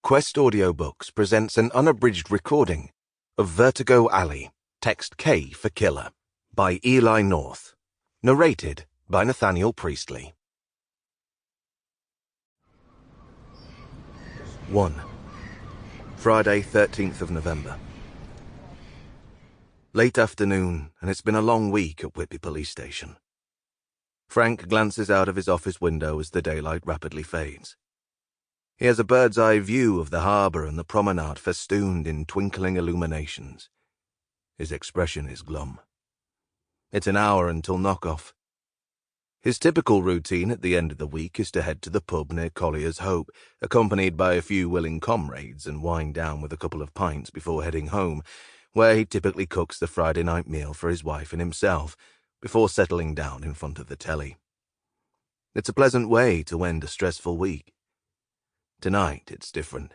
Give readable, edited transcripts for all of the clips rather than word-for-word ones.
Quest Audiobooks presents an unabridged recording of Vertigo Alley, Text K for Killer, by Ely North, narrated by Nathaniel Priestley. 1. Friday, 13th of November. Late afternoon, and it's been a long week at Whitby Police Station. Frank glances out of his office window as the daylight rapidly fades. He has a bird's-eye view of the harbour and the promenade festooned in twinkling illuminations. His expression is glum. It's an hour until knock-off. His typical routine at the end of the week is to head to the pub near Collier's Hope, accompanied by a few willing comrades, and wind down with a couple of pints before heading home, where he typically cooks the Friday night meal for his wife and himself, before settling down in front of the telly. It's a pleasant way to end a stressful week. Tonight, it's different.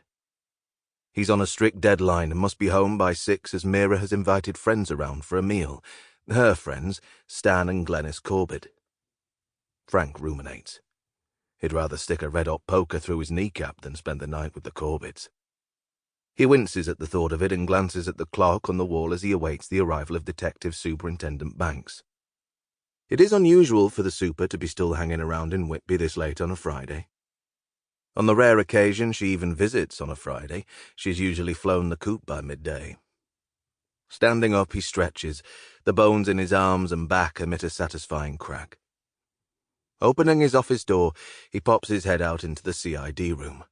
He's on a strict deadline and must be home by 6 as Mira has invited friends around for a meal. Her friends, Stan and Glenys Corbett. Frank ruminates. He'd rather stick a red-hot poker through his kneecap than spend the night with the Corbetts. He winces at the thought of it and glances at the clock on the wall as he awaits the arrival of Detective Superintendent Banks. It is unusual for the super to be still hanging around in Whitby this late on a Friday. On the rare occasion she even visits on a Friday, she's usually flown the coop by midday. Standing up, he stretches, the bones in his arms and back emit a satisfying crack. Opening his office door, he pops his head out into the CID room.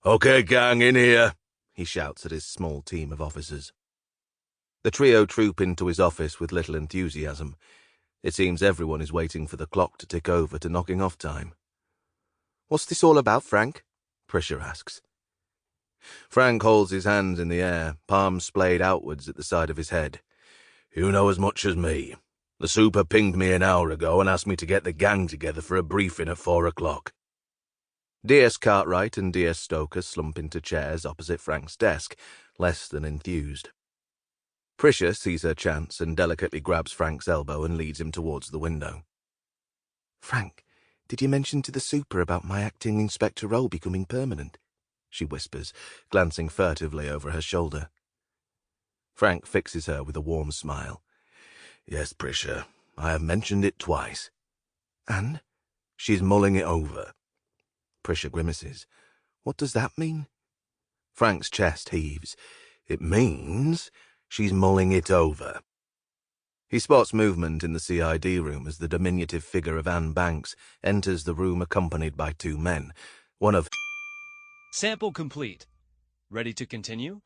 "Okay, gang, in here," he shouts at his small team of officers. The trio troop into his office with little enthusiasm. It seems everyone is waiting for the clock to tick over to knocking off time. "What's this all about, Frank?" Prisha asks. Frank holds his hands in the air, palms splayed outwards at the side of his head. "You know as much as me. The super pinged me an hour ago and asked me to get the gang together for a briefing at 4 o'clock. DS Cartwright and DS Stoker slump into chairs opposite Frank's desk, less than enthused. Prisha sees her chance and delicately grabs Frank's elbow and leads him towards the window. "Frank, did you mention to the super about my acting inspector role becoming permanent?" she whispers, glancing furtively over her shoulder. Frank fixes her with a warm smile. "Yes, Prisha, I have mentioned it twice." "And?" "She's mulling it over." Prisha grimaces. "What does that mean?" Frank's chest heaves. "It means she's mulling it over." He spots movement in the CID room as the diminutive figure of Anne Banks enters the room accompanied by 2 men, one of... Sample complete. Ready to continue?